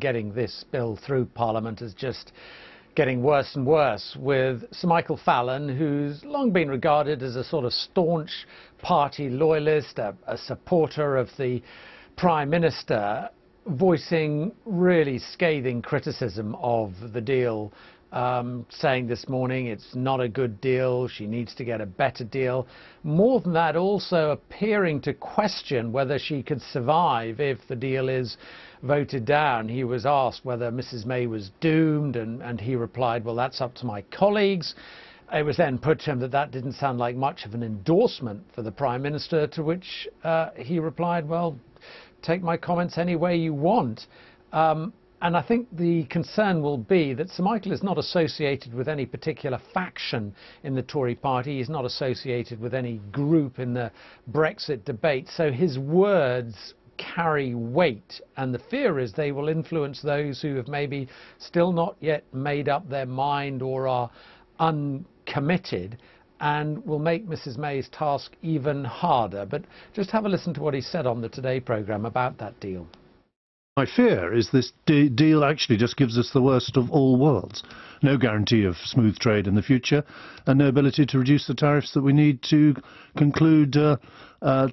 getting this bill through Parliament is just getting worse and worse, with Sir Michael Fallon, who's long been regarded as a sort of staunch party loyalist, a supporter of the Prime Minister, voicing really scathing criticism of the deal, saying this morning it's not a good deal, she needs to get a better deal. More than that, also appearing to question whether she could survive if the deal is voted down. He was asked whether Mrs May was doomed, and he replied, well, that's up to my colleagues. It was then put to him that that didn't sound like much of an endorsement for the Prime Minister, to which he replied, well, take my comments any way you want. And I think the concern will be that Sir Michael is not associated with any particular faction in the Tory party. He's not associated with any group in the Brexit debate. So his words carry weight, and the fear is they will influence those who have maybe still not yet made up their mind or are uncommitted, and will make Mrs May's task even harder. But just have a listen to what he said on the Today programme about that deal. My fear is this deal actually just gives us the worst of all worlds. No guarantee of smooth trade in the future, and no ability to reduce the tariffs that we need to conclude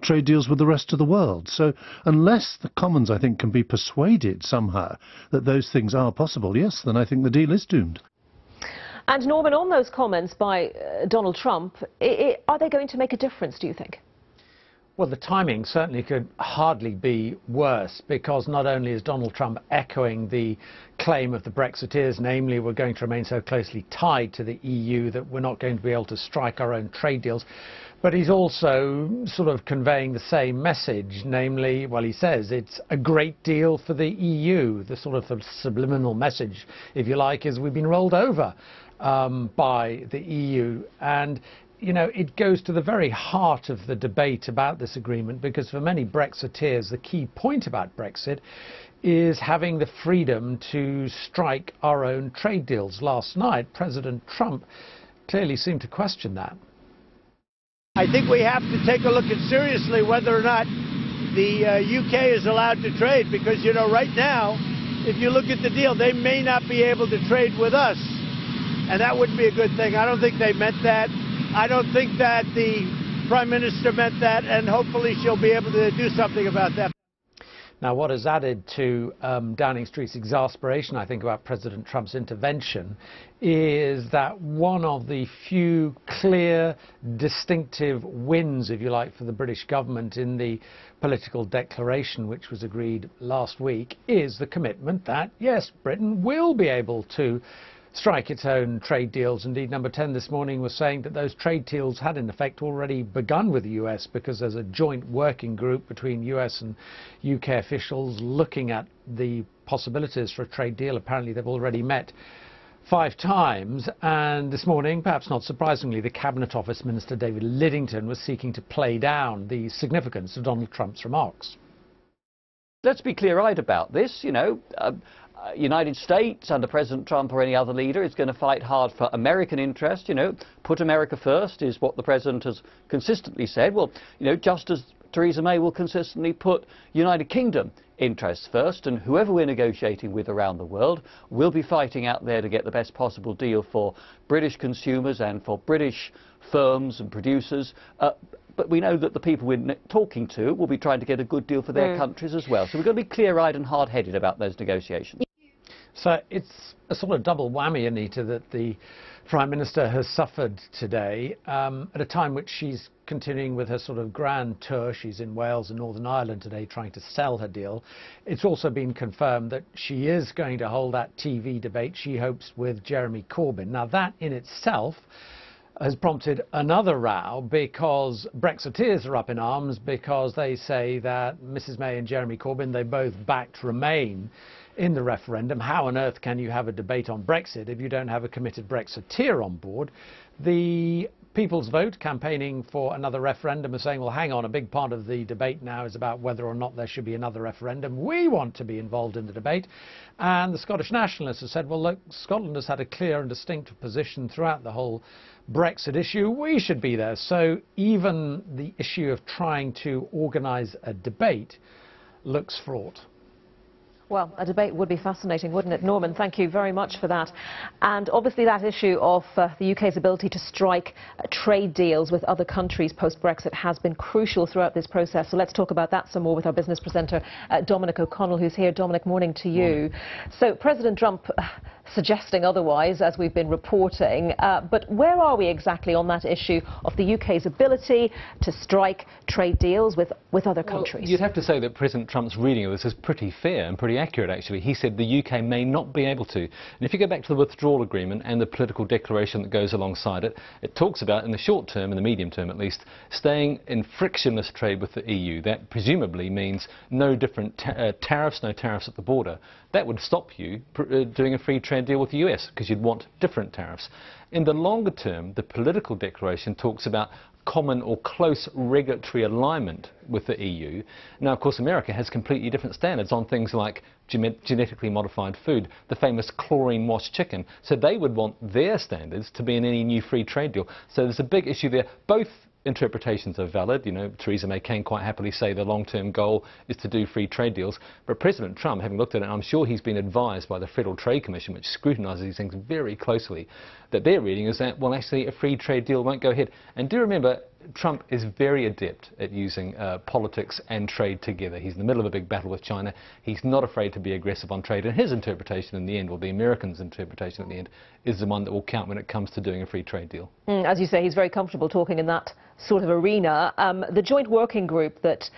trade deals with the rest of the world. So unless the Commons, I think, can be persuaded somehow that those things are possible, yes, then I think the deal is doomed. And Norman, on those comments by Donald Trump, are they going to make a difference, do you think? Well, the timing certainly could hardly be worse, because not only is Donald Trump echoing the claim of the Brexiteers, namely we're going to remain so closely tied to the EU that we're not going to be able to strike our own trade deals, but he's also sort of conveying the same message, namely, well, he says it's a great deal for the EU. The sort of subliminal message, if you like, is we've been rolled over by the EU. And you know, it goes to the very heart of the debate about this agreement, because for many Brexiteers, the key point about Brexit is having the freedom to strike our own trade deals. Last night, President Trump clearly seemed to question that. I think we have to take a look at seriously whether or not the UK is allowed to trade, because, you know, right now, if you look at the deal, they may not be able to trade with us, and that wouldn't be a good thing. I don't think they meant that. I don't think that the Prime Minister meant that, and hopefully she'll be able to do something about that. Now, what has added to Downing Street's exasperation, I think, about President Trump's intervention is that one of the few clear, distinctive wins, if you like, for the British government in the political declaration which was agreed last week is the commitment that, yes, Britain will be able to strike its own trade deals. Indeed, Number 10 this morning was saying that those trade deals had in effect already begun with the US, because there's a joint working group between US and UK officials looking at the possibilities for a trade deal. Apparently they've already met 5 times, and this morning, perhaps not surprisingly, the Cabinet Office Minister David Lidington was seeking to play down the significance of Donald Trump's remarks. Let's be clear-eyed about this, you know. United States under President Trump or any other leader is going to fight hard for American interest, you know, put America first is what the President has consistently said. Well, you know, just as Theresa May will consistently put United Kingdom interests first, and whoever we're negotiating with around the world will be fighting out there to get the best possible deal for British consumers and for British firms and producers. But we know that the people we're talking to will be trying to get a good deal for their countries as well. So we've got to be clear-eyed and hard-headed about those negotiations. So it's a sort of double whammy, Anita, that the Prime Minister has suffered today at a time which she's continuing with her sort of grand tour. She's in Wales and Northern Ireland today trying to sell her deal. It's also been confirmed that she is going to hold that TV debate, she hopes, with Jeremy Corbyn. Now, that in itself has prompted another row, because Brexiteers are up in arms because they say that Mrs May and Jeremy Corbyn, they both backed Remain in the referendum. How on earth can you have a debate on Brexit if you don't have a committed Brexiteer on board? The People's Vote, campaigning for another referendum, are saying, well, hang on, a big part of the debate now is about whether or not there should be another referendum. We want to be involved in the debate. And the Scottish Nationalists have said, well, look, Scotland has had a clear and distinct position throughout the whole Brexit issue. We should be there. So even the issue of trying to organise a debate looks fraught. Well, a debate would be fascinating, wouldn't it? Norman, thank you very much for that. And obviously that issue of the UK's ability to strike trade deals with other countries post-Brexit has been crucial throughout this process. So let's talk about that some more with our business presenter, Dominic O'Connell, who's here. Dominic, morning to you. Morning. So President Trump suggesting otherwise, as we've been reporting. But where are we exactly on that issue of the UK's ability to strike trade deals with other countries? You'd have to say that President Trump's reading of this is pretty fair and pretty accurate, actually. He said the UK may not be able to. And if you go back to the withdrawal agreement and the political declaration that goes alongside it, it talks about, in the short term, in the medium term at least, staying in frictionless trade with the EU. That presumably means no different tariffs, no tariffs at the border. That would stop you doing a free trade deal with the US, because you'd want different tariffs. In the longer term, the political declaration talks about common or close regulatory alignment with the EU. Now, of course, America has completely different standards on things like genetically modified food, the famous chlorine-washed chicken. So they would want their standards to be in any new free trade deal. So there's a big issue there. Both interpretations are valid. You know, Theresa May can quite happily say the long-term goal is to do free trade deals. But President Trump, having looked at it, I'm sure he's been advised by the Federal Trade Commission, which scrutinises these things very closely, that their reading is that, well, actually, a free trade deal won't go ahead. And do remember, Trump is very adept at using politics and trade together. He's in the middle of a big battle with China. He's not afraid to be aggressive on trade. And his interpretation in the end, or the Americans' interpretation at the end, is the one that will count when it comes to doing a free trade deal. As you say, he's very comfortable talking in that sort of arena. The joint working group that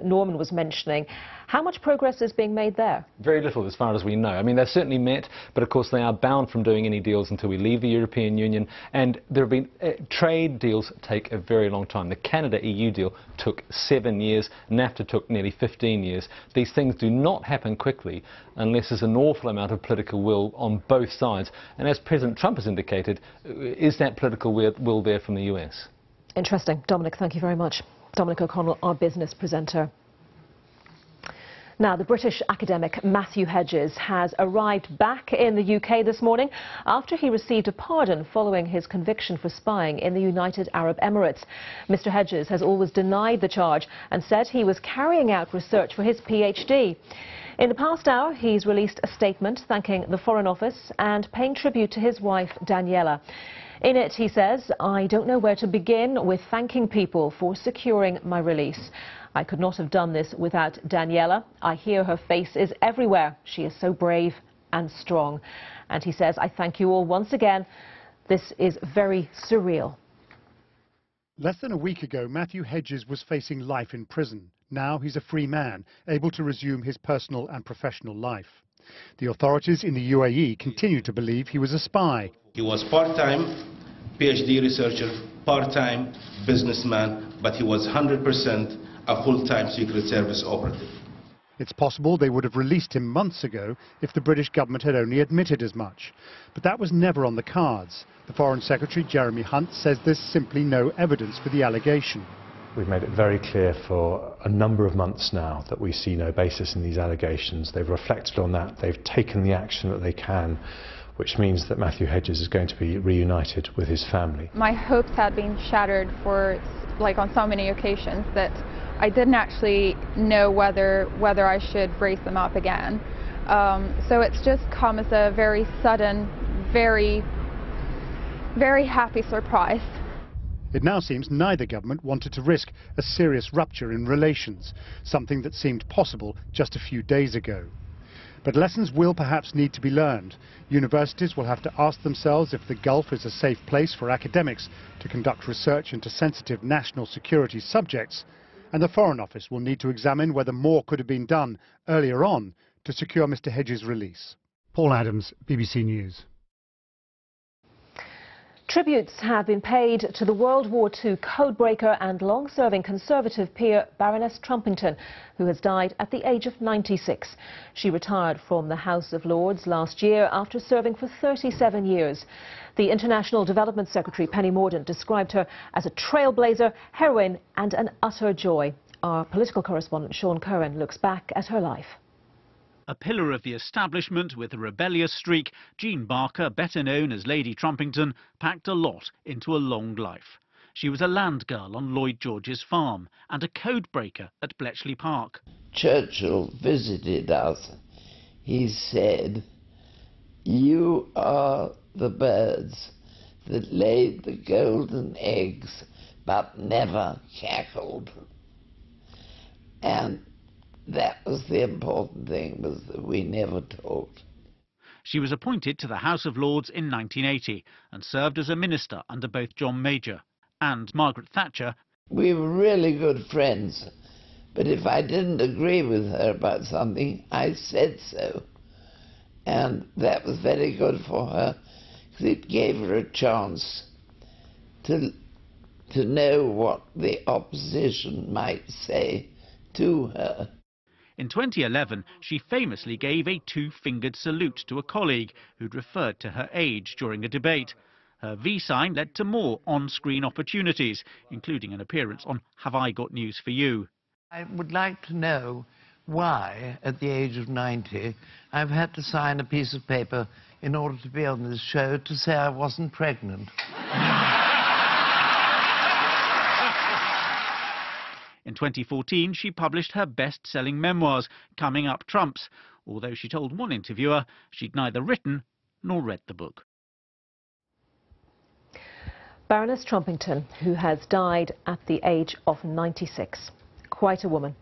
Norman was mentioning, how much progress is being made there? Very little, as far as we know. I mean, they're certainly met, but of course they are bound from doing any deals until we leave the European Union. And there have been trade deals take a very long time. The Canada-EU deal took 7 years. NAFTA took nearly 15 years. These things do not happen quickly unless there's an awful amount of political will on both sides. And as President Trump has indicated, is that political will there from the US? Interesting. Dominic, thank you very much. Dominic O'Connell, our business presenter. Now, the British academic Matthew Hedges has arrived back in the UK this morning after he received a pardon following his conviction for spying in the United Arab Emirates. Mr. Hedges has always denied the charge and said he was carrying out research for his PhD. In the past hour, he's released a statement thanking the Foreign Office and paying tribute to his wife, Daniela. In it, he says, "I don't know where to begin with thanking people for securing my release. I could not have done this without Daniela. I hear her face is everywhere. She is so brave and strong." And he says, "I thank you all once again. This is very surreal." Less than a week ago, Matthew Hedges was facing life in prison. Now he's a free man, able to resume his personal and professional life. The authorities in the UAE continue to believe he was a spy. He was part-time PhD researcher, part-time businessman, but he was 100% a full-time Secret Service operative. It's possible they would have released him months ago if the British government had only admitted as much. But that was never on the cards. The Foreign Secretary, Jeremy Hunt, says there's simply no evidence for the allegation. We've made it very clear for a number of months now that we see no basis in these allegations. They've reflected on that. They've taken the action that they can, which means that Matthew Hedges is going to be reunited with his family. My hopes had been shattered on so many occasions that I didn't actually know whether I should raise them up again. So it's just come as a very sudden, very, very happy surprise. It now seems neither government wanted to risk a serious rupture in relations, something that seemed possible just a few days ago. But lessons will perhaps need to be learned. Universities will have to ask themselves if the Gulf is a safe place for academics to conduct research into sensitive national security subjects, and the Foreign Office will need to examine whether more could have been done earlier on to secure Mr. Hedges' release. Paul Adams, BBC News. Tributes have been paid to the World War II codebreaker and long-serving Conservative peer Baroness Trumpington, who has died at the age of 96. She retired from the House of Lords last year after serving for 37 years. The International Development Secretary, Penny Mordaunt, described her as a trailblazer, heroine and an utter joy. Our political correspondent, Sean Curran, looks back at her life. A pillar of the establishment with a rebellious streak, Jean Barker, better known as Lady Trumpington, packed a lot into a long life. She was a land girl on Lloyd George's farm and a codebreaker at Bletchley Park. Churchill visited us he said, "You are the birds that laid the golden eggs but never cackled." And that was the important thing, was that we never talked. She was appointed to the House of Lords in 1980 and served as a minister under both John Major and Margaret Thatcher. We were really good friends, but if I didn't agree with her about something, I said so. And that was very good for her, because it gave her a chance to know what the opposition might say to her. In 2011, she famously gave a two-fingered salute to a colleague who'd referred to her age during a debate. Her V-sign led to more on-screen opportunities, including an appearance on Have I Got News for You? I would like to know why, at the age of 90, I've had to sign a piece of paper in order to be on this show to say I wasn't pregnant. In 2014, she published her best-selling memoirs, Coming Up Trumps, although she told one interviewer she'd neither written nor read the book. Baroness Trumpington, who has died at the age of 96. Quite a woman.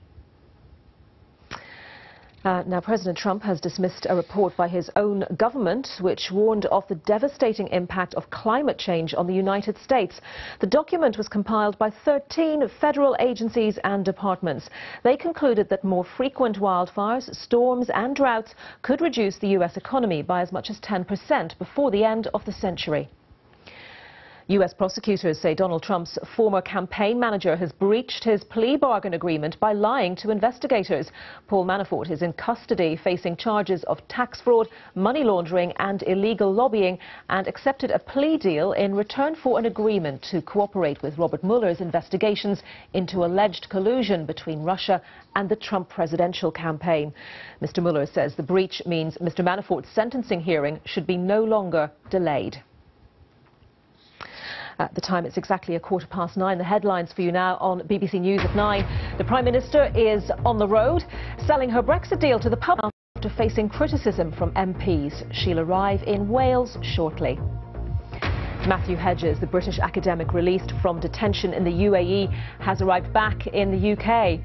Now, President Trump has dismissed a report by his own government which warned of the devastating impact of climate change on the United States. The document was compiled by 13 federal agencies and departments. They concluded that more frequent wildfires, storms and droughts could reduce the U.S. economy by as much as 10% before the end of the century. U.S. prosecutors say Donald Trump's former campaign manager has breached his plea bargain agreement by lying to investigators. Paul Manafort is in custody, facing charges of tax fraud, money laundering and illegal lobbying, and accepted a plea deal in return for an agreement to cooperate with Robert Mueller's investigations into alleged collusion between Russia and the Trump presidential campaign. Mr. Mueller says the breach means Mr. Manafort's sentencing hearing should be no longer delayed. At the time, it's exactly 9:15. The headlines for you now on BBC News at 9. The Prime Minister is on the road, selling her Brexit deal to the public after facing criticism from MPs. She'll arrive in Wales shortly. Matthew Hedges, the British academic released from detention in the UAE, has arrived back in the UK.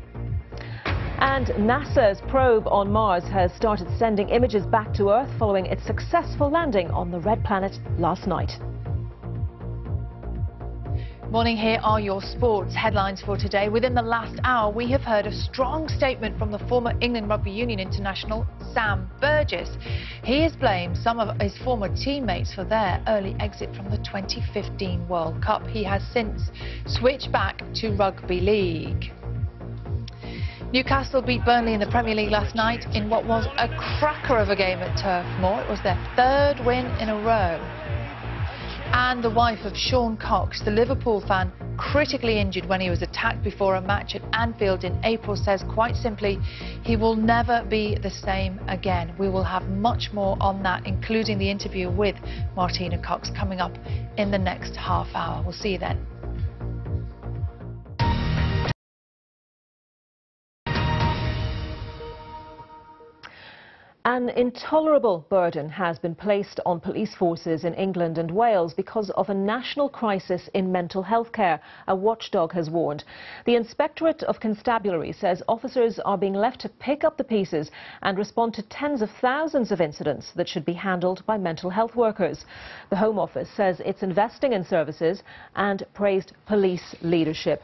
And NASA's probe on Mars has started sending images back to Earth following its successful landing on the Red Planet last night. Morning, here are your sports headlines for today. Within the last hour, we have heard a strong statement from the former England Rugby Union international, Sam Burgess. He has blamed some of his former teammates for their early exit from the 2015 World Cup. He has since switched back to rugby league. Newcastle beat Burnley in the Premier League last night in what was a cracker of a game at Turf Moor. It was their third win in a row. And the wife of Sean Cox, the Liverpool fan, critically injured when he was attacked before a match at Anfield in April, says quite simply he will never be the same again. We will have much more on that, including the interview with Martina Cox coming up in the next half hour. We'll see you then. An intolerable burden has been placed on police forces in England and Wales because of a national crisis in mental health care, a watchdog has warned. The Inspectorate of Constabulary says officers are being left to pick up the pieces and respond to tens of thousands of incidents that should be handled by mental health workers. The Home Office says it's investing in services and praised police leadership.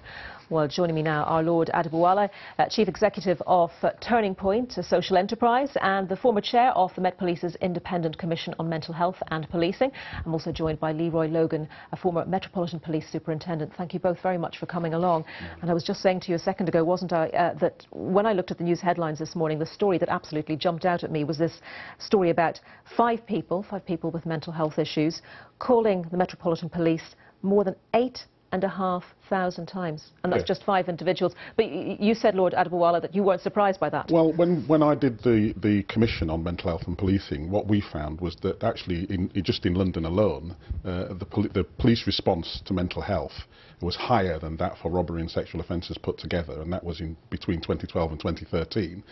Well, joining me now are Lord Adebowale, Chief Executive of Turning Point, a social enterprise, and the former chair of the Met Police's Independent Commission on Mental Health and Policing. I'm also joined by Leroy Logan, a former Metropolitan Police Superintendent. Thank you both very much for coming along. And I was just saying to you a second ago, wasn't I, that when I looked at the news headlines this morning, the story that absolutely jumped out at me was this story about five people with mental health issues, calling the Metropolitan Police more than 8 5,500 times, and that's just 5 individuals. But you said, Lord Adebowale, that you weren't surprised by that. Well, when I did the Commission on Mental Health and Policing, what we found was that actually, just in London alone, the police response to mental health was higher than that for robbery and sexual offences put together, and that was in between 2012 and 2013.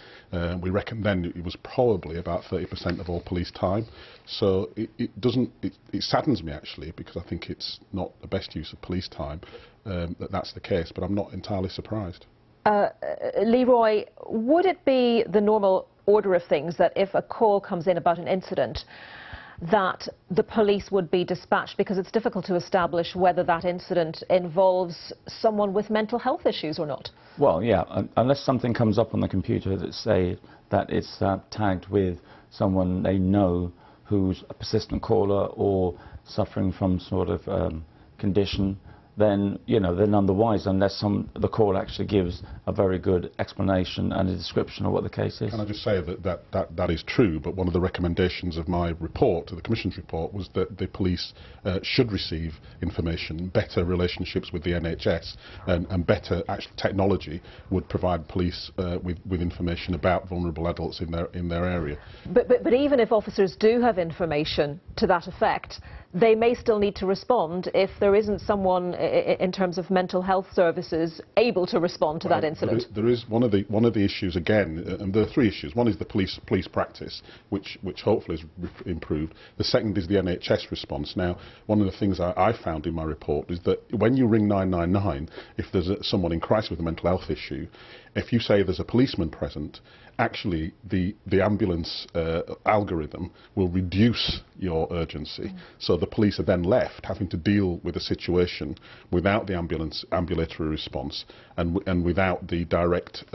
We reckon then it was probably about 30% of all police time. So it saddens me actually, because I think it's not the best use of police time that's the case, but I'm not entirely surprised. Leroy, would it be the normal order of things that if a call comes in about an incident, that the police would be dispatched, because it's difficult to establish whether that incident involves someone with mental health issues or not? Well, yeah, unless something comes up on the computer that say that it's tagged with someone they know who's a persistent caller or suffering from sort of condition, then, you know, they're none the wiser unless the call actually gives a very good explanation and a description of what the case is. Can I just say that is true, but one of the recommendations of my report, the Commission's report, was that the police should receive information. Better relationships with the NHS and better actual technology would provide police with information about vulnerable adults in their area. But even if officers do have information to that effect, they may still need to respond if there isn't someone in terms of mental health services able to respond to that incident. There is one of the issues again, and there are 3 issues. One is the police practice, which hopefully is improved. The second is the NHS response. Now, one of the things I found in my report is that when you ring 999, if there's someone in crisis with a mental health issue, if you say there's a policeman present, actually the ambulance algorithm will reduce your urgency. So the police are then left having to deal with a situation without the ambulatory response and without the direct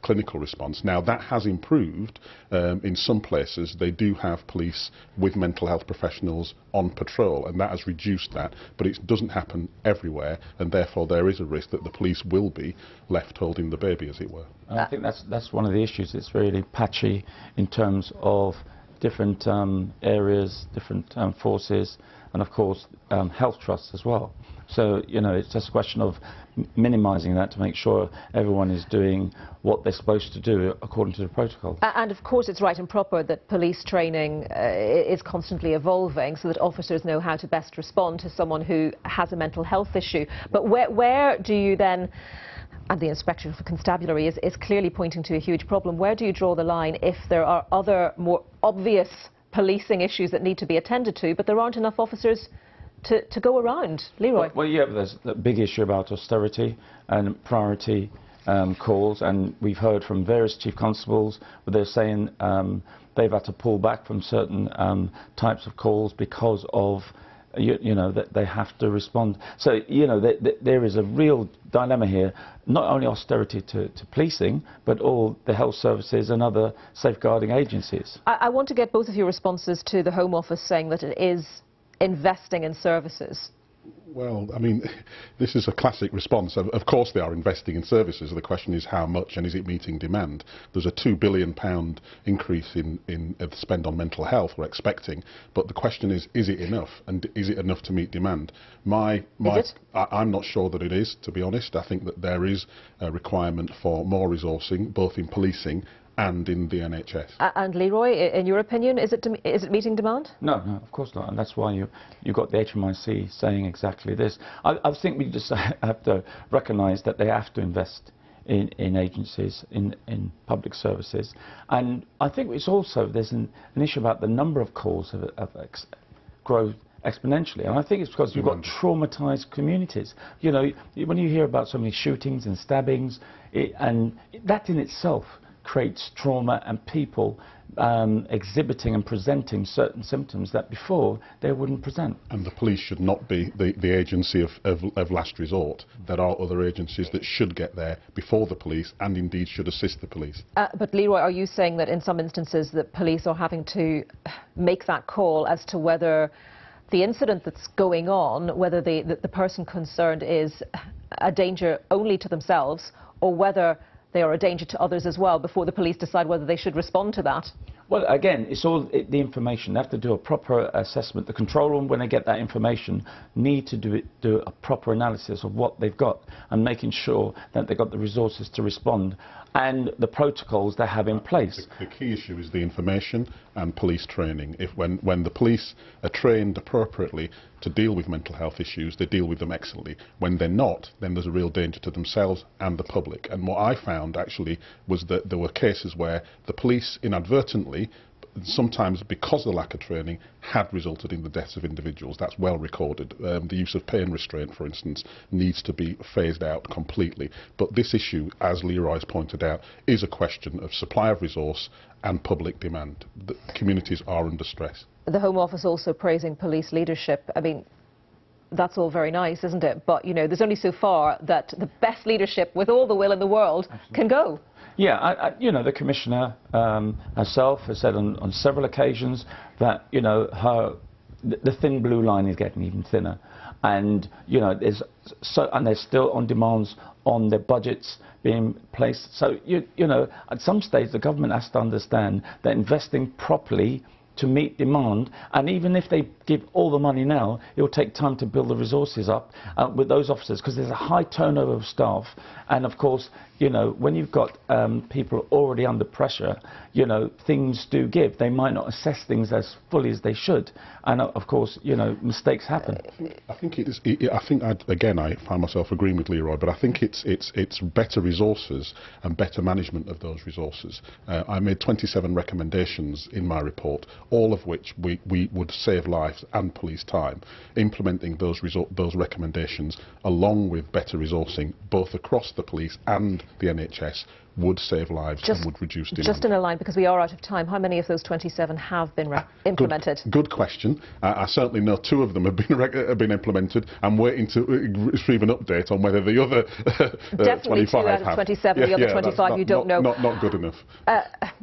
clinical response. Now that has improved. In some places they do have police with mental health professionals on patrol, and that has reduced that, but it doesn't happen everywhere, and therefore there is a risk that the police will be left holding the baby, as it were. And I think that's one of the issues. It's really patchy in terms of different areas, different forces, and of course health trusts as well. So, you know, it's just a question of minimising that to make sure everyone is doing what they're supposed to do according to the protocol. And of course it's right and proper that police training is constantly evolving so that officers know how to best respond to someone who has a mental health issue. But where do you then, and the Inspector for Constabulary is clearly pointing to a huge problem, where do you draw the line if there are other more obvious policing issues that need to be attended to, but there aren't enough officers to go around? Leroy? Well, yeah, there's the big issue about austerity and priority calls, and we've heard from various chief constables where they're saying they've had to pull back from certain types of calls because of you know, that they have to respond. So, you know, there is a real dilemma here, not only austerity to policing, but all the health services and other safeguarding agencies. I want to get both of your responses to the Home Office saying that it is investing in services. Well, I mean, this is a classic response. Of course they are investing in services. The question is how much, and is it meeting demand? There's a £2 billion increase in spend on mental health we're expecting, but the question is it enough? And is it enough to meet demand? I'm not sure that it is, to be honest. I think that there is a requirement for more resourcing, both in policing and in the NHS. And Leroy, in your opinion, is it meeting demand? No, of course not, and that's why you got the HMIC saying exactly this. I think we just have to recognise that they have to invest in agencies, in public services, and I think it's also there's an issue about the number of calls have grown exponentially, and I think it's because you've got traumatised communities. You know, when you hear about so many shootings and stabbings, and that in itself creates trauma and people exhibiting and presenting certain symptoms that before they wouldn't present. And the police should not be the agency of last resort. There are other agencies that should get there before the police and indeed should assist the police. But Leroy, are you saying that in some instances the police are having to make that call as to whether the incident that's going on, whether the person concerned is a danger only to themselves or whether they are a danger to others as well before the police decide whether they should respond to that? Well, again, it's all the information. They have to do a proper assessment. The control room, when they get that information, need to do a proper analysis of what they've got and making sure that they've got the resources to respond and the protocols they have in place. The key issue is the information and police training. When the police are trained appropriately to deal with mental health issues, they deal with them excellently. When they're not, then there's a real danger to themselves and the public. And what I found actually was that there were cases where the police inadvertently, sometimes because of the lack of training, had resulted in the deaths of individuals. That's well recorded. The use of pain restraint, for instance, needs to be phased out completely. But this issue, as Leroy's pointed out, is a question of supply of resource and public demand. The communities are under stress. The Home Office also praising police leadership. I mean, that's all very nice, isn't it? But, you know, there's only so far that the best leadership with all the will in the world can go. Yeah, you know, the Commissioner herself has said on several occasions that, you know, the thin blue line is getting even thinner. And, you know, there's still on demands on their budgets being placed. So, you know, at some stage the government has to understand that investing properly to meet demand, and even if they give all the money now, it will take time to build the resources up with those officers, because there's a high turnover of staff. And of course, you know, when you've got people already under pressure, you know, things do give. They might not assess things as fully as they should, and of course, you know, mistakes happen. I think I find myself agreeing with Leroy, but I think it's better resources and better management of those resources. I made 27 recommendations in my report, all of which we would save lives and police time. Implementing those recommendations, along with better resourcing, both across the police and the NHS, would save lives and would reduce demand. Just in a line, because we are out of time, how many of those 27 have been implemented? Good question. I certainly know 2 of them have been implemented. I'm waiting to receive an update on whether the other 25 Definitely 2 out of 27, the other 25 you don't know. Not good enough.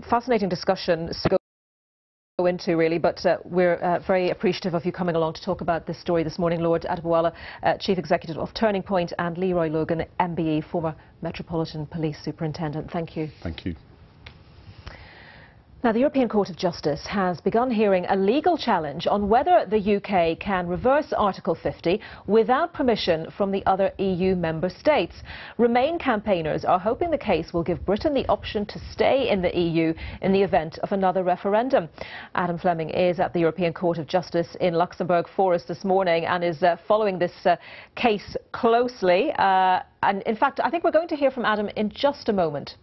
Fascinating discussion to go into, really, but we're very appreciative of you coming along to talk about this story this morning. Lord Adebowale, Chief Executive of Turning Point, and Leroy Logan, MBE, former Metropolitan Police Superintendent. Thank you. Thank you. Now, the European Court of Justice has begun hearing a legal challenge on whether the UK can reverse Article 50 without permission from the other EU member states. Remain campaigners are hoping the case will give Britain the option to stay in the EU in the event of another referendum. Adam Fleming is at the European Court of Justice in Luxembourg for us this morning and is following this case closely. And in fact, I think we're going to hear from Adam in just a moment.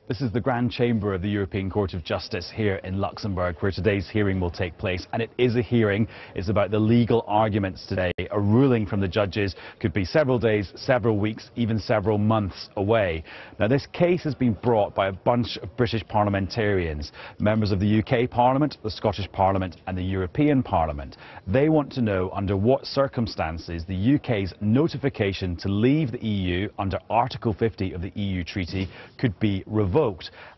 This is the Grand Chamber of the European Court of Justice here in Luxembourg, where today's hearing will take place. And it is a hearing. It's about the legal arguments today. A ruling from the judges could be several days, several weeks, even several months away. Now, this case has been brought by a bunch of British parliamentarians, members of the UK Parliament, the Scottish Parliament and the European Parliament. They want to know under what circumstances the UK's notification to leave the EU under Article 50 of the EU Treaty could be revoked.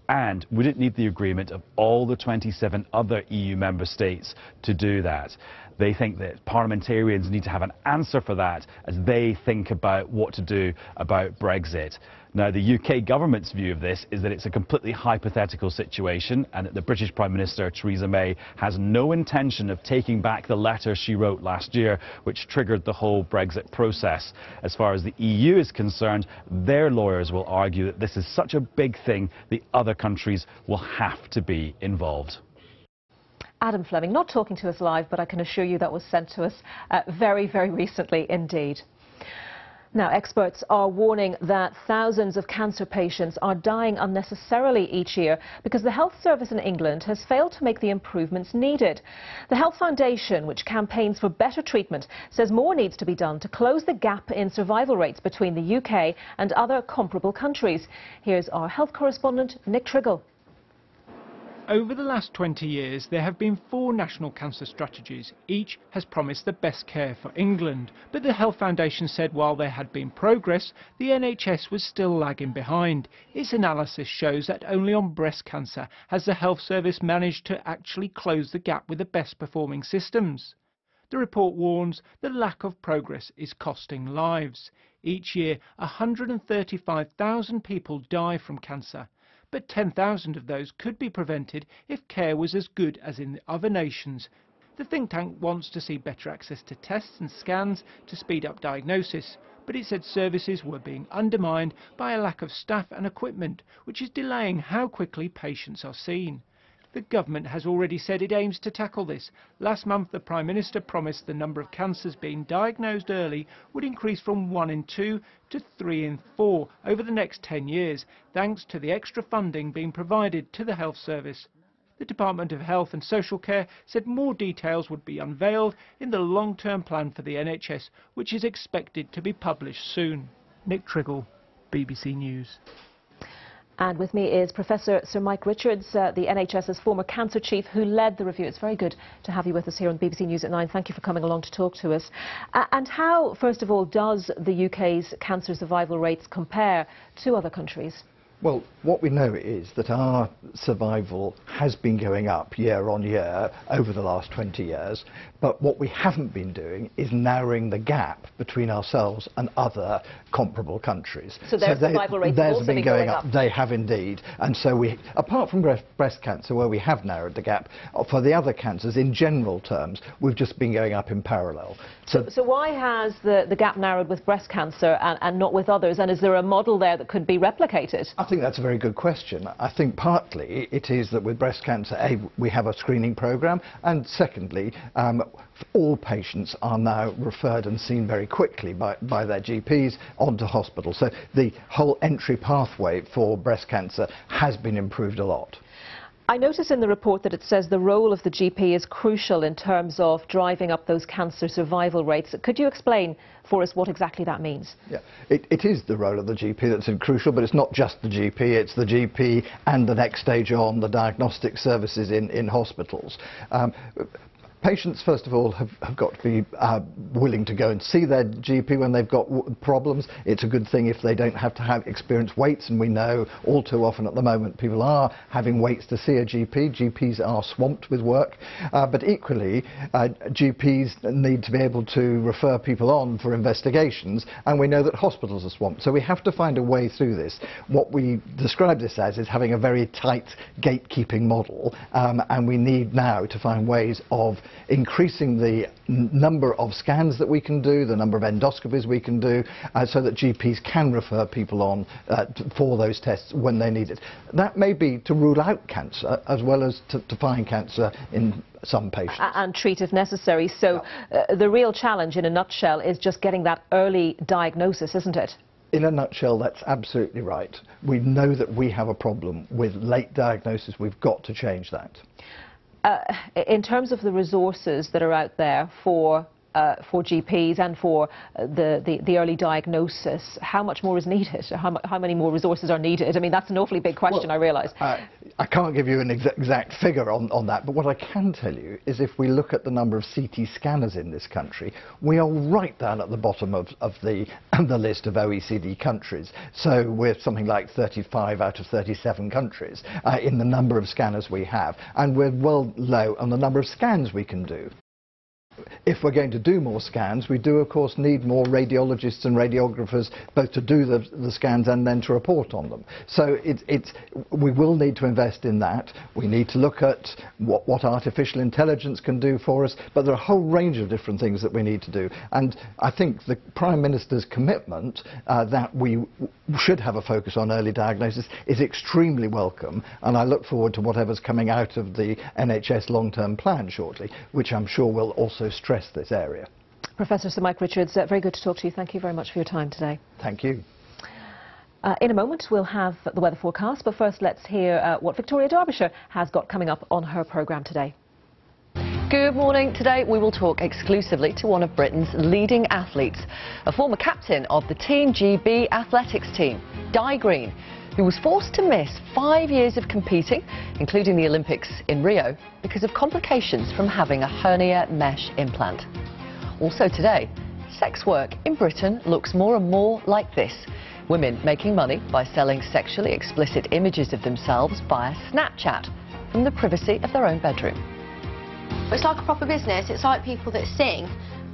And would it need the agreement of all the 27 other EU member states to do that? They think that parliamentarians need to have an answer for that as they think about what to do about Brexit. Now, the UK government's view of this is that it's a completely hypothetical situation and that the British Prime Minister, Theresa May, has no intention of taking back the letter she wrote last year, which triggered the whole Brexit process. As far as the EU is concerned, their lawyers will argue that this is such a big thing, the other countries will have to be involved. Adam Fleming, not talking to us live, but I can assure you that was sent to us very, very recently indeed. Now, experts are warning that thousands of cancer patients are dying unnecessarily each year because the health service in England has failed to make the improvements needed. The Health Foundation, which campaigns for better treatment, says more needs to be done to close the gap in survival rates between the UK and other comparable countries. Here's our health correspondent, Nick Triggle. Over the last 20 years, there have been 4 national cancer strategies. Each has promised the best care for England. But the Health Foundation said while there had been progress, the NHS was still lagging behind. Its analysis shows that only on breast cancer has the health service managed to actually close the gap with the best performing systems. The report warns the lack of progress is costing lives. Each year, 135,000 people die from cancer. but 10,000 of those could be prevented if care was as good as in the other nations. The think tank wants to see better access to tests and scans to speed up diagnosis, but it said services were being undermined by a lack of staff and equipment, which is delaying how quickly patients are seen. The government has already said it aims to tackle this. Last month, the Prime Minister promised the number of cancers being diagnosed early would increase from 1 in 2 to 3 in 4 over the next 10 years, thanks to the extra funding being provided to the health service. The Department of Health and Social Care said more details would be unveiled in the long-term plan for the NHS, which is expected to be published soon. Nick Triggle, BBC News. And with me is Professor Sir Mike Richards, the NHS's former cancer chief, who led the review. It's very good to have you with us here on BBC News at 9. Thank you for coming along to talk to us. And how, first of all, does the UK's cancer survival rates compare to other countries? Well, what we know is that our survival has been going up year on year over the last 20 years, but what we haven't been doing is narrowing the gap between ourselves and other comparable countries. So their survival rates have also been going up. They have indeed. And so we, apart from breast cancer, where we have narrowed the gap, for the other cancers, in general terms, we've just been going up in parallel. So why has the gap narrowed with breast cancer and not with others? And is there a model there that could be replicated? I think that's a very good question. I think partly it is that with breast cancer, A, we have a screening programme, and secondly, all patients are now referred and seen very quickly by their GPs onto hospital. So the whole entry pathway for breast cancer has been improved a lot. I notice in the report that it says the role of the GP is crucial in terms of driving up those cancer survival rates. Could you explain for us what exactly that means? Yeah, it is the role of the GP that's crucial, but it's not just the GP, it's the GP and the next stage on, the diagnostic services in hospitals. Patients, first of all, have got to be willing to go and see their GP when they've got problems. It's a good thing if they don't have to experience waits, and we know all too often at the moment people are having waits to see a GP. GPs are swamped with work, but equally GPs need to be able to refer people on for investigations, and we know that hospitals are swamped. So we have to find a way through this. What we describe this as is having a very tight gatekeeping model, and we need now to find ways of increasing the number of scans that we can do, the number of endoscopies we can do, so that GPs can refer people on for those tests when they need it. That may be to rule out cancer as well as to find cancer in some patients. And treat if necessary. So the real challenge in a nutshell is just getting that early diagnosis, isn't it? In a nutshell, that's absolutely right. We know that we have a problem with late diagnosis. We've got to change that. In terms of the resources that are out there for GPs and for the early diagnosis, how much more is needed? How many more resources are needed? I mean, that's an awfully big question, well, I realise. I can't give you an exact figure on that, but what I can tell you is if we look at the number of CT scanners in this country, we are right down at the bottom of the list of OECD countries. So we're something like 35 out of 37 countries in the number of scanners we have, and we're well low on the number of scans we can do. If we're going to do more scans, we do of course need more radiologists and radiographers both to do the scans and then to report on them. So we will need to invest in that. We need to look at what artificial intelligence can do for us, but there are a whole range of different things that we need to do. And I think the Prime Minister's commitment that we should have a focus on early diagnosis is extremely welcome, and I look forward to whatever's coming out of the NHS long-term plan shortly, which I'm sure will also stress this area. Professor Sir Mike Richards, very good to talk to you. Thank you very much for your time today. Thank you. In a moment we'll have the weather forecast, but first let's hear what Victoria Derbyshire has got coming up on her programme today. Good morning. Today we will talk exclusively to one of Britain's leading athletes, a former captain of the Team GB athletics team, Di Green, who was forced to miss 5 years of competing, including the Olympics in Rio, because of complications from having a hernia mesh implant. Also today, sex work in Britain looks more and more like this. Women making money by selling sexually explicit images of themselves via Snapchat from the privacy of their own bedroom. It's like a proper business. It's like people that sing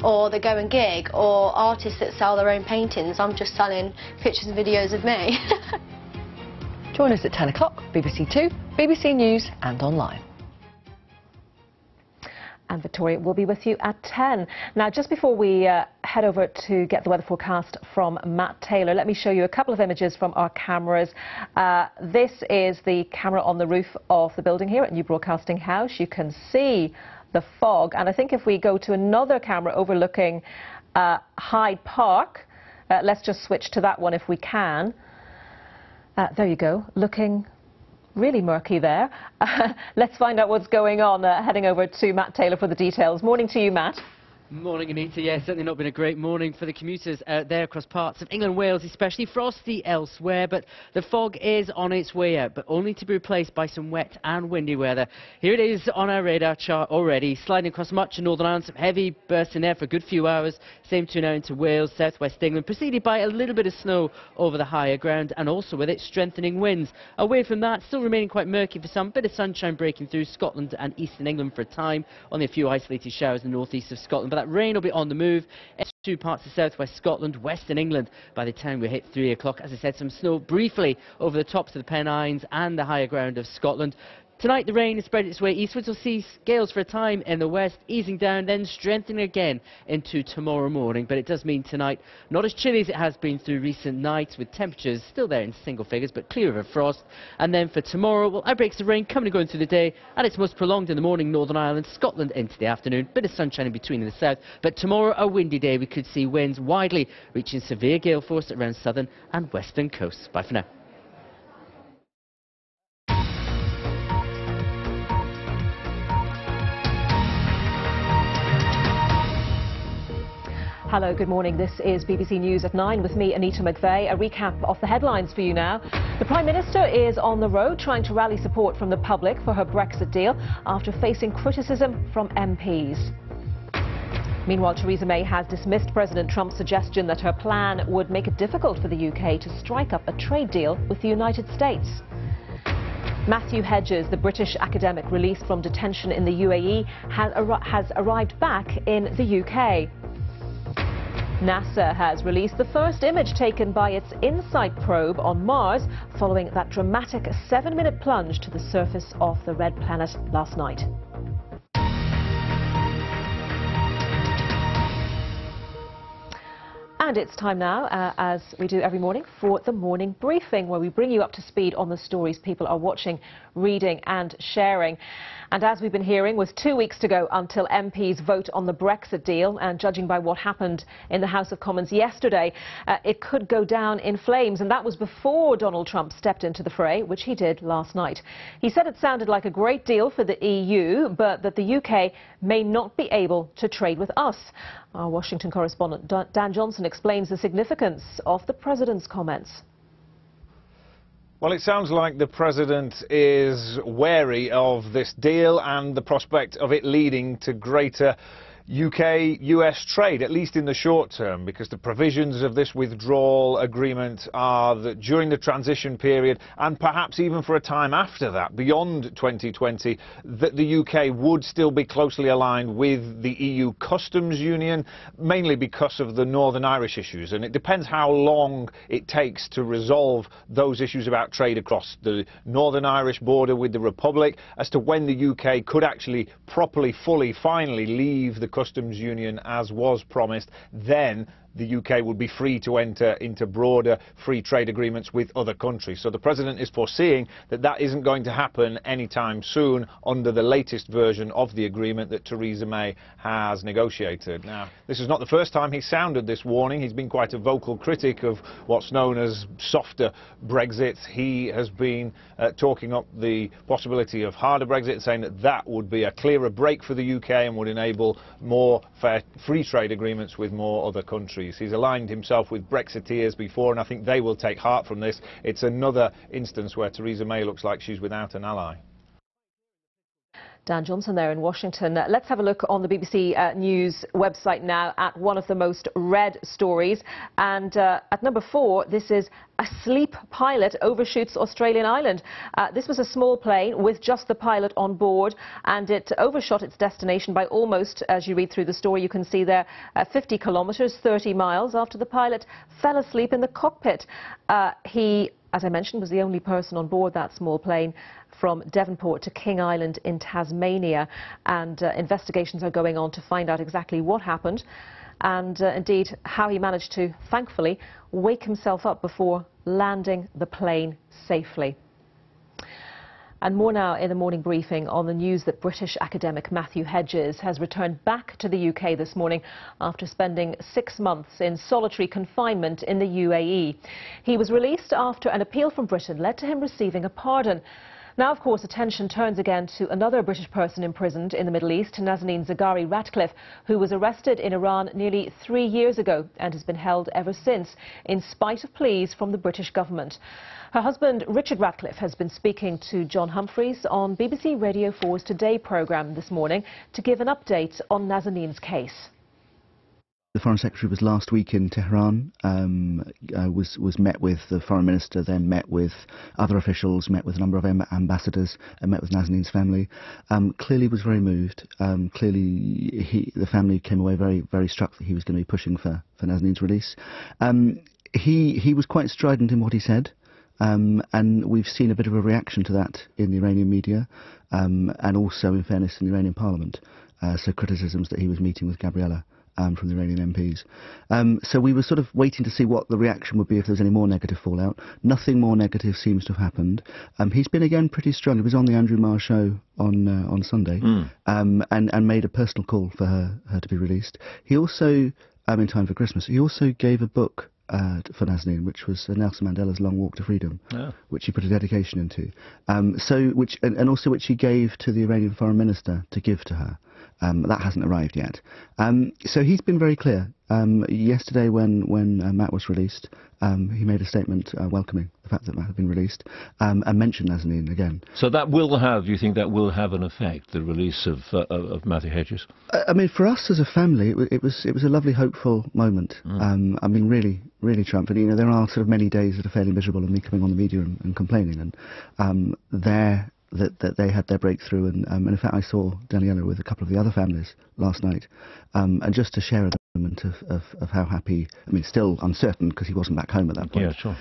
or that go and gig, or artists that sell their own paintings. I'm just selling pictures and videos of me. Join us at 10 o'clock, BBC Two, BBC News and online. And Victoria will be with you at 10. Now, just before we head over to get the weather forecast from Matt Taylor, let me show you a couple of images from our cameras. This is the camera on the roof of the building here at New Broadcasting House. You can see the fog. And I think if we go to another camera overlooking Hyde Park, let's just switch to that one if we can. There you go, looking really murky there. Let's find out what's going on, heading over to Matt Taylor for the details. Morning to you, Matt. Morning, Anita. Yeah, certainly not been a great morning for the commuters out there across parts of England and Wales, especially frosty elsewhere, but the fog is on its way out, but only to be replaced by some wet and windy weather. Here it is on our radar chart already, sliding across much of Northern Ireland, some heavy bursts in there for a good few hours, same tune now into Wales, southwest England, preceded by a little bit of snow over the higher ground, and also with it strengthening winds. Away from that, still remaining quite murky for some, bit of sunshine breaking through Scotland and eastern England for a time, only a few isolated showers in the northeast of Scotland, but that rain will be on the move into parts of southwest Scotland, western England by the time we hit 3 o'clock. As I said, some snow briefly over the tops of the Pennines and the higher ground of Scotland. Tonight the rain has spread its way eastwards. We'll see gales for a time in the west, easing down, then strengthening again into tomorrow morning. But it does mean tonight not as chilly as it has been through recent nights, with temperatures still there in single figures, but clear of a frost. And then for tomorrow, well, outbreaks of rain coming and going through the day, and it's most prolonged in the morning, Northern Ireland, Scotland into the afternoon. Bit of sunshine in between in the south. But tomorrow, a windy day. We could see winds widely reaching severe gale force around southern and western coasts. Bye for now. Hello, good morning. This is BBC News at 9 with me, Anita McVeigh. A recap of the headlines for you now. The Prime Minister is on the road trying to rally support from the public for her Brexit deal after facing criticism from MPs. Meanwhile, Theresa May has dismissed President Trump's suggestion that her plan would make it difficult for the UK to strike up a trade deal with the United States. Matthew Hedges, the British academic released from detention in the UAE, has arrived back in the UK. NASA has released the first image taken by its InSight probe on Mars following that dramatic 7-minute plunge to the surface of the red planet last night. And it's time now, as we do every morning, for the morning briefing, where we bring you up to speed on the stories people are watching, reading and sharing. And as we've been hearing, with 2 weeks to go until MPs vote on the Brexit deal, and judging by what happened in the House of Commons yesterday, it could go down in flames. And that was before Donald Trump stepped into the fray, which he did last night. He said it sounded like a great deal for the EU, but that the UK may not be able to trade with us. Our Washington correspondent Dan Johnson explains the significance of the President's comments. Well, it sounds like the President is wary of this deal and the prospect of it leading to greater UK-US trade, at least in the short term, because the provisions of this withdrawal agreement are that during the transition period, and perhaps even for a time after that, beyond 2020, that the UK would still be closely aligned with the EU customs union, mainly because of the Northern Irish issues. And it depends how long it takes to resolve those issues about trade across the Northern Irish border with the Republic, as to when the UK could actually properly, fully, finally leave the customs union as was promised. Then the UK would be free to enter into broader free trade agreements with other countries. So the President is foreseeing that that isn't going to happen anytime soon under the latest version of the agreement that Theresa May has negotiated. Now, this is not the first time he sounded this warning. He's been quite a vocal critic of what's known as softer Brexit. He has been talking up the possibility of harder Brexit, saying that that would be a clearer break for the UK and would enable more fair free trade agreements with more other countries. He's aligned himself with Brexiteers before, and I think they will take heart from this. It's another instance where Theresa May looks like she's without an ally. Dan Johnson there in Washington. Let's have a look on the BBC News website now at one of the most read stories. And at number 4, this is a sleep pilot overshoots Australian island. This was a small plane with just the pilot on board, and it overshot its destination by almost, as you read through the story, you can see there, 50 kilometres, 30 miles, after the pilot fell asleep in the cockpit. He as I mentioned, was the only person on board that small plane from Devonport to King Island in Tasmania, and investigations are going on to find out exactly what happened and indeed how he managed to, thankfully, wake himself up before landing the plane safely. And more now in the morning briefing on the news that British academic Matthew Hedges has returned back to the UK this morning after spending 6 months in solitary confinement in the UAE. He was released after an appeal from Britain led to him receiving a pardon. Now, of course, attention turns again to another British person imprisoned in the Middle East, Nazanin Zaghari-Ratcliffe, who was arrested in Iran nearly 3 years ago and has been held ever since, in spite of pleas from the British government. Her husband, Richard Ratcliffe, has been speaking to John Humphreys on BBC Radio 4's Today programme this morning to give an update on Nazanin's case. The Foreign Secretary was last week in Tehran, was met with the Foreign Minister, then met with other officials, met with a number of ambassadors, and met with Nazanin's family. Clearly was very moved. Clearly the family came away very, very struck that he was going to be pushing for Nazanin's release. He was quite strident in what he said. And we've seen a bit of a reaction to that in the Iranian media, and also, in fairness, in the Iranian parliament. So criticisms that he was meeting with Gabriella from the Iranian MPs. So we were sort of waiting to see what the reaction would be if there was any more negative fallout. Nothing more negative seems to have happened. He's been again pretty strong. He was on the Andrew Marr show on Sunday, and made a personal call for her to be released. He also, in time for Christmas, he also gave a book for Nazanin, which was Nelson Mandela's Long Walk to Freedom, which he put a dedication into. And also which he gave to the Iranian Foreign Minister to give to her. That hasn't arrived yet. So he's been very clear. Yesterday when Matt was released, he made a statement welcoming the fact that Matt had been released, and mentioned Nazanin again. So that will have, you think that will have an effect, the release of Matthew Hedges? I mean, for us as a family, it was a lovely, hopeful moment. I mean, really triumphant. You know, there are sort of many days that are fairly miserable, and me coming on the media and complaining, and that they had their breakthrough, and in fact I saw Daniela with a couple of the other families last night, and just to share a moment of how happy, I mean, still uncertain because he wasn't back home at that point. Yeah, sure.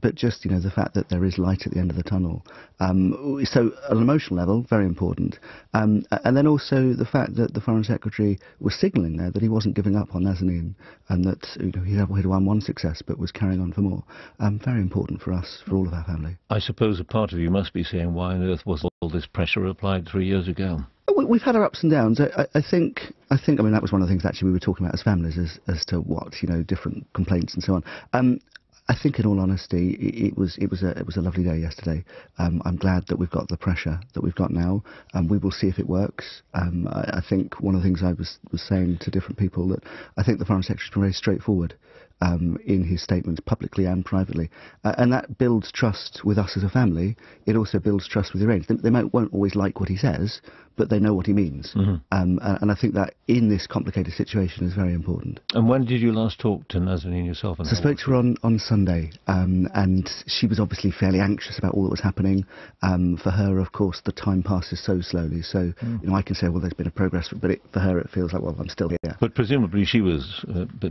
But just, you know, the fact that there is light at the end of the tunnel. So on an emotional level, very important. And then also the fact that the Foreign Secretary was signalling there that he wasn't giving up on Nazanin, and that, you know, he'd won one success but was carrying on for more. Very important for us, for all of our family. I suppose a part of you must be saying, why on earth was all this pressure applied 3 years ago? We've had our ups and downs. I think. I mean, that was one of the things actually we were talking about as families, as to what, you know, different complaints and so on. I think, in all honesty, it was a lovely day yesterday. I'm glad that we've got the pressure that we've got now. We will see if it works. I think one of the things I was saying to different people, that I think the Foreign Secretary's been very straightforward in his statements, publicly and privately, and that builds trust with us as a family. It also builds trust with the Iranians. They won't always like what he says, but they know what he means. And I think that in this complicated situation is very important. And when did you last talk to Nazanin yourself? So I spoke to her on Sunday, and she was obviously fairly anxious about all that was happening. For her, of course, the time passes so slowly. So you know, I can say, well, there's been a progress, but for her, it feels like, well, I'm still here. But presumably she was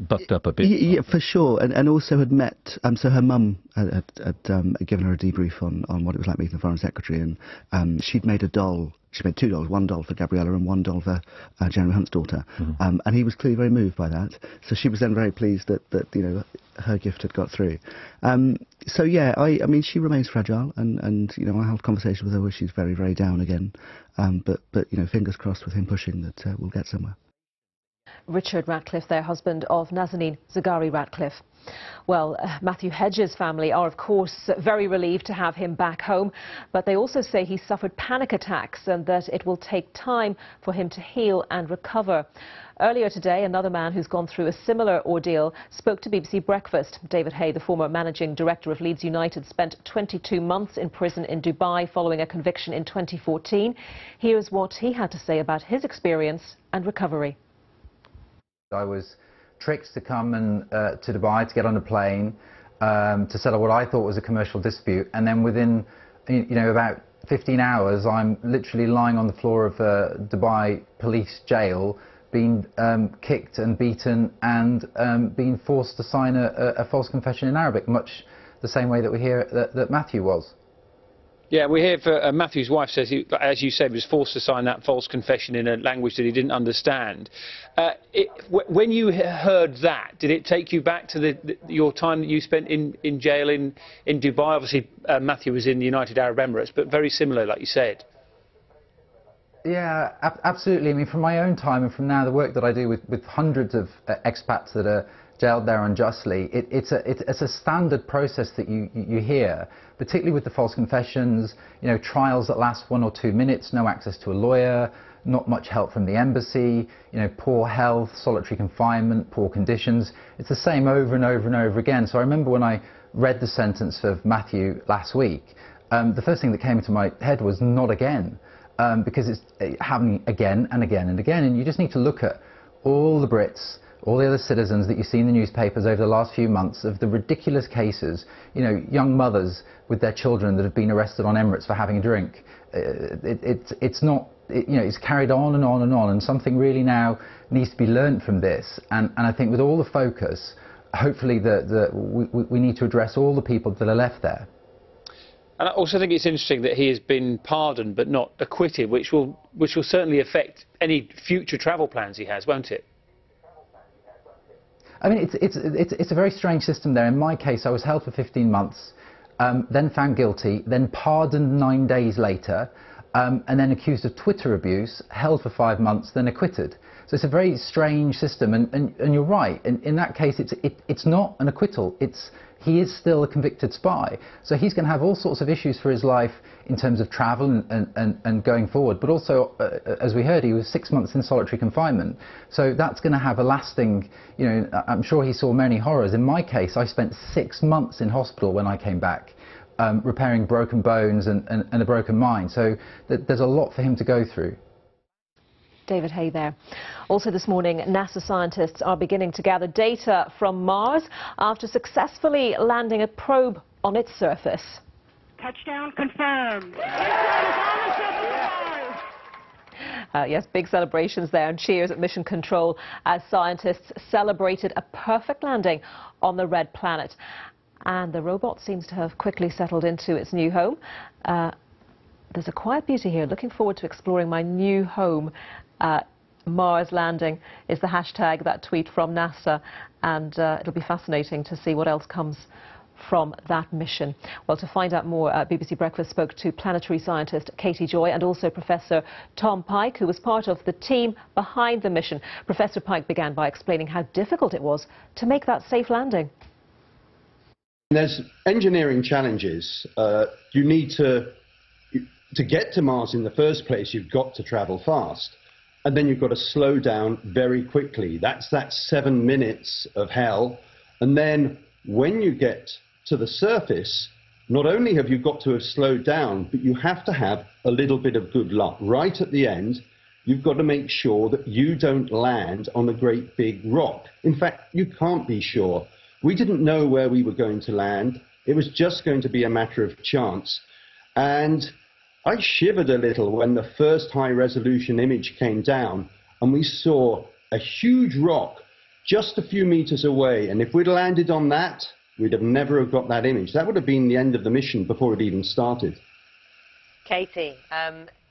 bucked up a bit. Yeah, for sure, and also had met. So her mum had given her a debrief on what it was like meeting the Foreign Secretary, and she'd made a doll. She made 2 dolls, one doll for Gabriella and one doll for Jeremy Hunt's daughter. And he was clearly very moved by that. So she was then very pleased that you know, her gift had got through. So yeah, I mean, she remains fragile, and you know, I had a conversation with her where she's very, very down again. But you know, fingers crossed with him pushing that we'll get somewhere. Richard Ratcliffe, their husband of Nazanin Zaghari-Ratcliffe. Well, Matthew Hedges' family are, of course, very relieved to have him back home, but they also say he suffered panic attacks and that it will take time for him to heal and recover. Earlier today, another man who's gone through a similar ordeal spoke to BBC Breakfast. David Hay, the former managing director of Leeds United, spent 22 months in prison in Dubai following a conviction in 2014. Here's what he had to say about his experience and recovery. I was tricked to come to Dubai to get on a plane to settle what I thought was a commercial dispute, and then within, you know, about 15 hours, I'm literally lying on the floor of Dubai police jail, being kicked and beaten, and being forced to sign a false confession in Arabic, much the same way that we hear that Matthew was. Yeah, we hear for Matthew's wife says, he, as you said, was forced to sign that false confession in a language that he didn't understand. When you heard that, did it take you back to your time that you spent in jail in Dubai? Obviously, Matthew was in the United Arab Emirates, but very similar, like you said. Yeah, absolutely. I mean, from my own time and from now, the work that I do with hundreds of expats that are jailed there unjustly, it's a standard process that you hear, particularly with the false confessions, you know, trials that last 1 or 2 minutes, no access to a lawyer, not much help from the embassy, you know, poor health, solitary confinement, poor conditions. It's the same over and over and over again. So I remember when I read the sentence of Matthew last week, the first thing that came into my head was not again. Because it's happening again and again and again, and you just need to look at all the Brits, all the other citizens that you see in the newspapers over the last few months of the ridiculous cases, you know, young mothers with their children that have been arrested on Emirates for having a drink. It's not, you know, it's carried on and on and on, and something really now needs to be learnt from this, and I think with all the focus, hopefully we need to address all the people that are left there. And I also think it's interesting that he has been pardoned but not acquitted, which will certainly affect any future travel plans he has, won't it? I mean, it's a very strange system there. In my case, I was held for 15 months, then found guilty, then pardoned 9 days later, and then accused of Twitter abuse, held for 5 months, then acquitted. So it's a very strange system, and you're right. In that case, it's not an acquittal. He is still a convicted spy. So he's going to have all sorts of issues for his life in terms of travel and going forward. But also, as we heard, he was 6 months in solitary confinement. So that's going to have a lasting, you know, I'm sure he saw many horrors. In my case, I spent 6 months in hospital when I came back, repairing broken bones and a broken mind. So there's a lot for him to go through. David Hay there. Also this morning, NASA scientists are beginning to gather data from Mars after successfully landing a probe on its surface. Touchdown confirmed. Yes, big celebrations there and cheers at Mission Control as scientists celebrated a perfect landing on the red planet. And the robot seems to have quickly settled into its new home. There's a quiet beauty here. Looking forward to exploring my new home. Mars landing is the hashtag, that tweet from NASA, and it'll be fascinating to see what else comes from that mission. Well, to find out more, BBC Breakfast spoke to planetary scientist Katie Joy and also Professor Tom Pike, who was part of the team behind the mission. Professor Pike began by explaining how difficult it was to make that safe landing. There's engineering challenges. You need to get to Mars in the first place, you've got to travel fast. And then you've got to slow down very quickly. That's that 7 minutes of hell. And then when you get to the surface, not only have you got to have slowed down, but you have to have a little bit of good luck. Right at the end, you've got to make sure that you don't land on a great big rock. In fact, you can't be sure. We didn't know where we were going to land. It was just going to be a matter of chance. And I shivered a little when the first high-resolution image came down and we saw a huge rock just a few meters away. And if we'd landed on that, we'd have never have got that image. That would have been the end of the mission before it even started. Katie,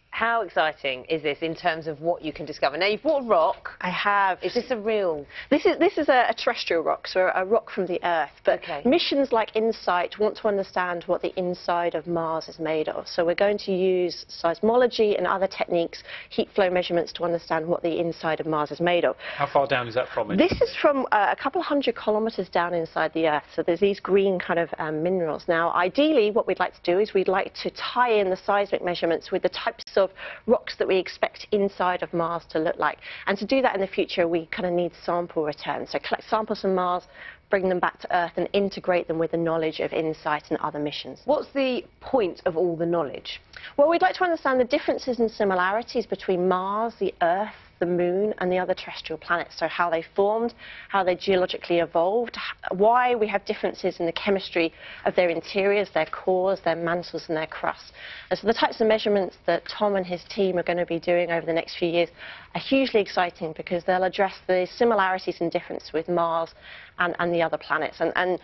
how exciting is this in terms of what you can discover? Now, you've brought a rock. I have. Is this a real... This is a terrestrial rock, so a rock from the Earth. But missions like InSight want to understand what the inside of Mars is made of. So we're going to use seismology and other techniques, heat flow measurements, to understand what the inside of Mars is made of. How far down is that from it? This is from a couple of 100 kilometres down inside the Earth. So there's these green kind of minerals. Now, ideally, what we'd like to do is we'd like to tie in the seismic measurements with the types of rocks that we expect inside of Mars to look like. And to do that in the future, we kind of need sample return. So collect samples from Mars, bring them back to Earth and integrate them with the knowledge of InSight and other missions. What's the point of all the knowledge? Well, we'd like to understand the differences and similarities between Mars, the Earth, the Moon and the other terrestrial planets. So how they formed, how they geologically evolved, why we have differences in the chemistry of their interiors, their cores, their mantles and their crusts. And so the types of measurements that Tom and his team are going to be doing over the next few years are hugely exciting because they'll address the similarities and differences with Mars and the other planets. And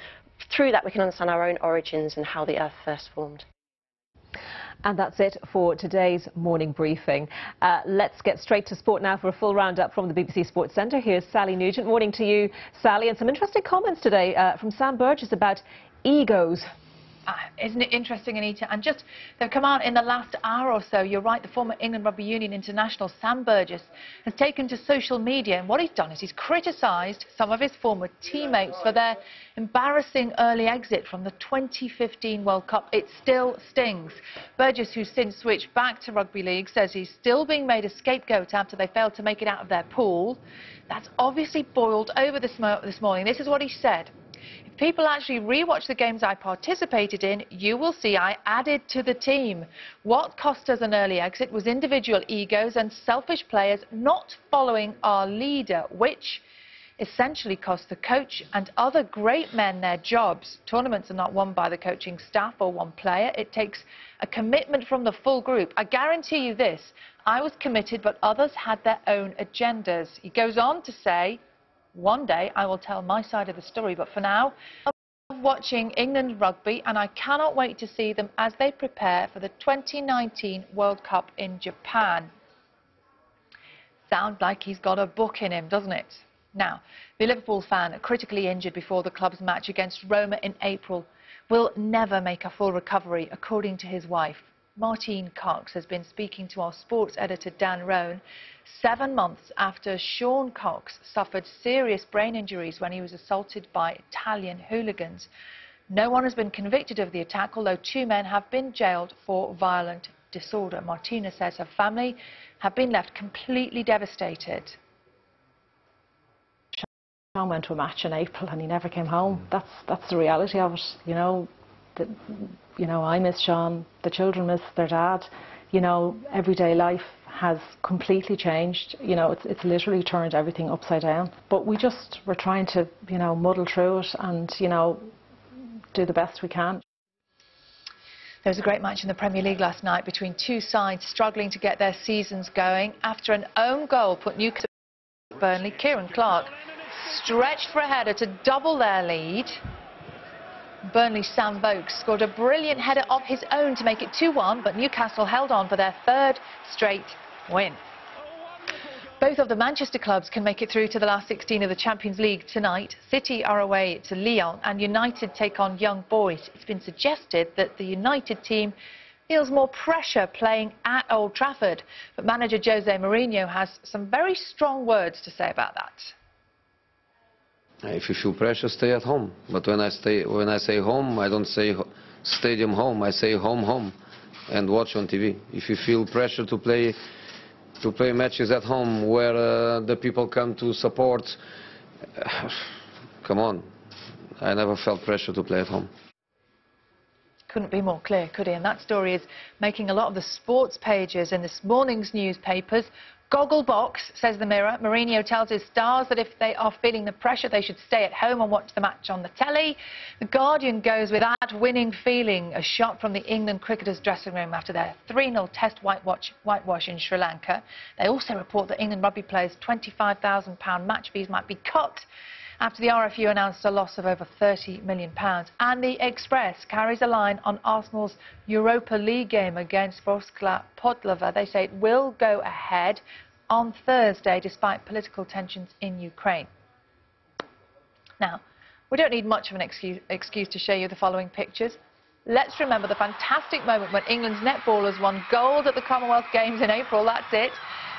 through that we can understand our own origins and how the earth first formed. And that's it for today's morning briefing. Let's get straight to sport now for a full roundup from the BBC Sports Centre. Here's Sally Nugent. Morning to you, Sally. And some interesting comments today from Sam Burgess about egos. Isn't it interesting, Anita? And just, they've come out in the last hour or so. You're right, the former England Rugby Union international, Sam Burgess, has taken to social media. And what he's done is he's criticised some of his former teammates for their embarrassing early exit from the 2015 World Cup. It still stings. Burgess, who's since switched back to rugby league, says he's still being made a scapegoat after they failed to make it out of their pool. That's obviously boiled over this morning. This is what he said. If people actually rewatch the games I participated in, you will see I added to the team. What cost us an early exit was individual egos and selfish players not following our leader, which essentially cost the coach and other great men their jobs. Tournaments are not won by the coaching staff or one player. It takes a commitment from the full group. I guarantee you this, I was committed, but others had their own agendas. He goes on to say, one day I will tell my side of the story, but for now, I'm watching England rugby and I cannot wait to see them as they prepare for the 2019 World Cup in Japan. Sounds like he's got a book in him, doesn't it? Now, the Liverpool fan, critically injured before the club's match against Roma in April, will never make a full recovery, according to his wife. Martine Cox has been speaking to our sports editor Dan Roan 7 months after Sean Cox suffered serious brain injuries when he was assaulted by Italian hooligans. No one has been convicted of the attack, although 2 men have been jailed for violent disorder. Martina says her family have been left completely devastated. Sean went to a match in April and he never came home. That's the reality of it, you know. I miss Sean, the children miss their dad. Everyday life has completely changed. It's literally turned everything upside down. But we're trying to, muddle through it and, do the best we can. There was a great match in the Premier League last night between two sides struggling to get their seasons going. After an own goal put Newcastle Burnley, Kieran Clark stretched for a header to double their lead. Burnley's Sam Vokes scored a brilliant header of his own to make it 2-1, but Newcastle held on for their 3rd straight win. Both of the Manchester clubs can make it through to the last 16 of the Champions League tonight. City are away to Lyon and United take on Young Boys. It's been suggested that the United team feels more pressure playing at Old Trafford, but manager Jose Mourinho has some very strong words to say about that. If you feel pressure, stay at home. But when I say home, I don't say stadium home. I say home, and watch on TV. If you feel pressure to play matches at home where the people come to support, come on. I never felt pressure to play at home. Couldn't be more clear, could he? And that story is making a lot of the sports pages in this morning's newspapers. Gogglebox, says the Mirror. Mourinho tells his stars that if they are feeling the pressure, they should stay at home and watch the match on the telly. The Guardian goes with that winning feeling, a shot from the England cricketers' dressing room after their 3-0 test whitewash in Sri Lanka. They also report that England rugby players' £25,000 match fees might be cut after the RFU announced a loss of over £30 million. And the Express carries a line on Arsenal's Europa League game against Vorskla Podlava. They say it will go ahead on Thursday despite political tensions in Ukraine. Now, we don't need much of an excuse to show you the following pictures. Let's remember the fantastic moment when England's netballers won gold at the Commonwealth Games in April. That's it.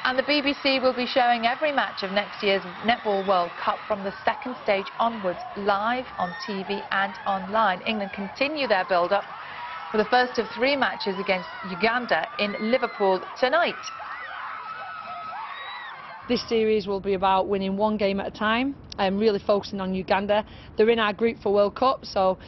And the BBC will be showing every match of next year's Netball World Cup from the 2nd stage onwards, live on TV and online. England continue their build-up for the first of 3 matches against Uganda in Liverpool tonight. This series will be about winning 1 game at a time and really focusing on Uganda. They're in our group for World Cup, so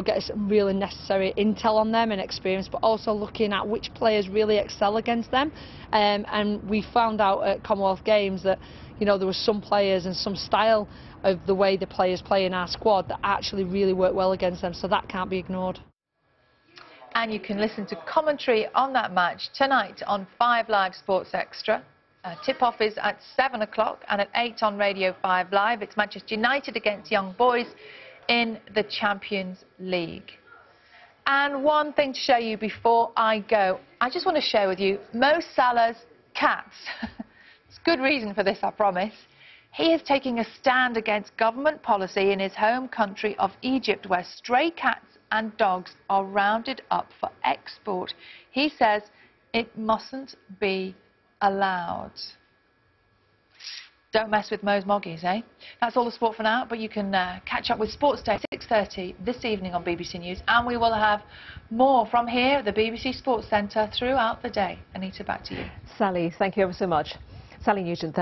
get some really necessary intel on them and experience, but also looking at which players really excel against them. And we found out at Commonwealth Games that there were some players and some style of the way the players play in our squad that actually really work well against them, so that can't be ignored. And you can listen to commentary on that match tonight on 5 Live Sports Extra. Tip-off is at 7 o'clock and at 8 on Radio 5 Live. It's Manchester United against Young Boys in the Champions League. And one thing to show you before I go, I just want to share with you Mo Salah's cats. There's good reason for this, I promise. He is taking a stand against government policy in his home country of Egypt, where stray cats and dogs are rounded up for export. He says it mustn't be allowed. Don't mess with Mo's moggies, eh? That's all the sport for now, but you can catch up with Sports Day at 6:30 this evening on BBC News, and we will have more from here at the BBC Sports Centre throughout the day. Anita, back to you. Sally, thank you ever so much. Sally Nugent.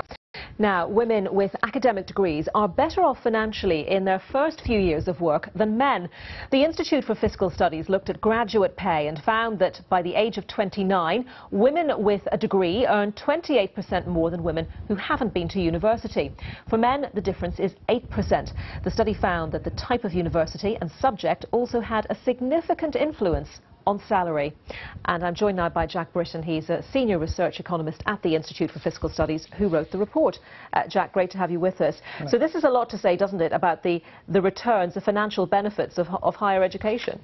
Now, women with academic degrees are better off financially in their first few years of work than men. The Institute for Fiscal Studies looked at graduate pay and found that by the age of 29, women with a degree earn 28% more than women who haven't been to university. For men, the difference is 8%. The study found that the type of university and subject also had a significant influence on salary. And I'm joined now by Jack Britton. He's a senior research economist at the Institute for Fiscal Studies who wrote the report. Jack, great to have you with us. Right. So this is a lot to say, doesn't it, about the returns, the financial benefits of higher education?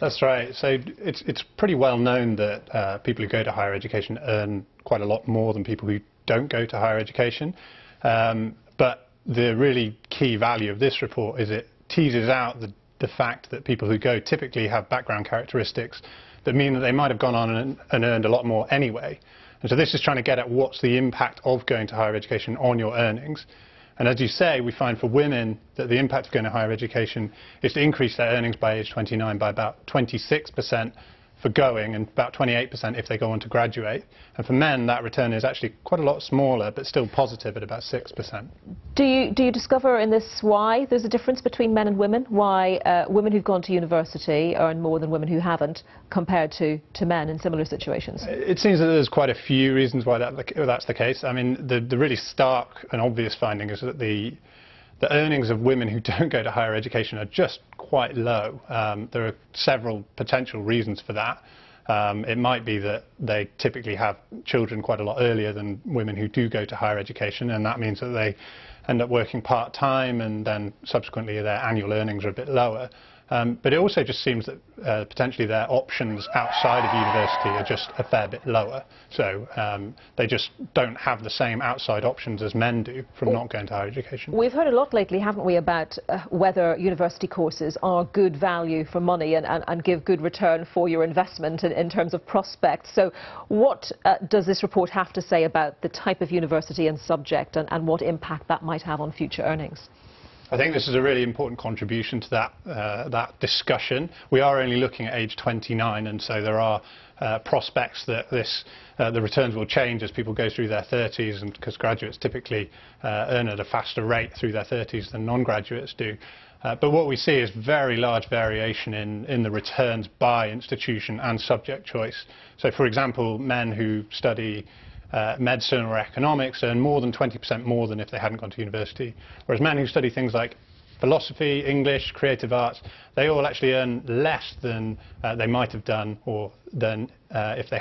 That's right. So it's pretty well known that people who go to higher education earn quite a lot more than people who don't go to higher education. But the really key value of this report is it teases out the fact that people who go typically have background characteristics that mean that they might have gone on and earned a lot more anyway. And so this is trying to get at what's the impact of going to higher education on your earnings. And as you say, we find for women that the impact of going to higher education is to increase their earnings by age 29 by about 26% for going and about 28% if they go on to graduate. And for men, that return is actually quite a lot smaller, but still positive at about 6%. Do you discover in this why there's a difference between men and women? Why women who've gone to university earn more than women who haven't compared to men in similar situations? It seems that there's quite a few reasons why that's the case. I mean, the really stark and obvious finding is that the earnings of women who don't go to higher education are just quite low. There are several potential reasons for that. It might be that they typically have children quite a lot earlier than women who do go to higher education, and that means that they end up working part-time, and then subsequently their annual earnings are a bit lower. But it also just seems that potentially their options outside of university are just a fair bit lower. So they just don't have the same outside options as men do from not going to higher education. We've heard a lot lately, haven't we, about whether university courses are good value for money and give good return for your investment in terms of prospects. So what does this report have to say about the type of university and subject and what impact that might have on future earnings? I think this is a really important contribution to that discussion. We are only looking at age 29, and so there are prospects that the returns will change as people go through their 30s, and because graduates typically earn at a faster rate through their 30s than non-graduates do. But what we see is very large variation in the returns by institution and subject choice. So, for example, men who study medicine or economics earn more than 20% more than if they hadn't gone to university. Whereas men who study things like philosophy, English, creative arts, they all actually earn less than they might have done or than if they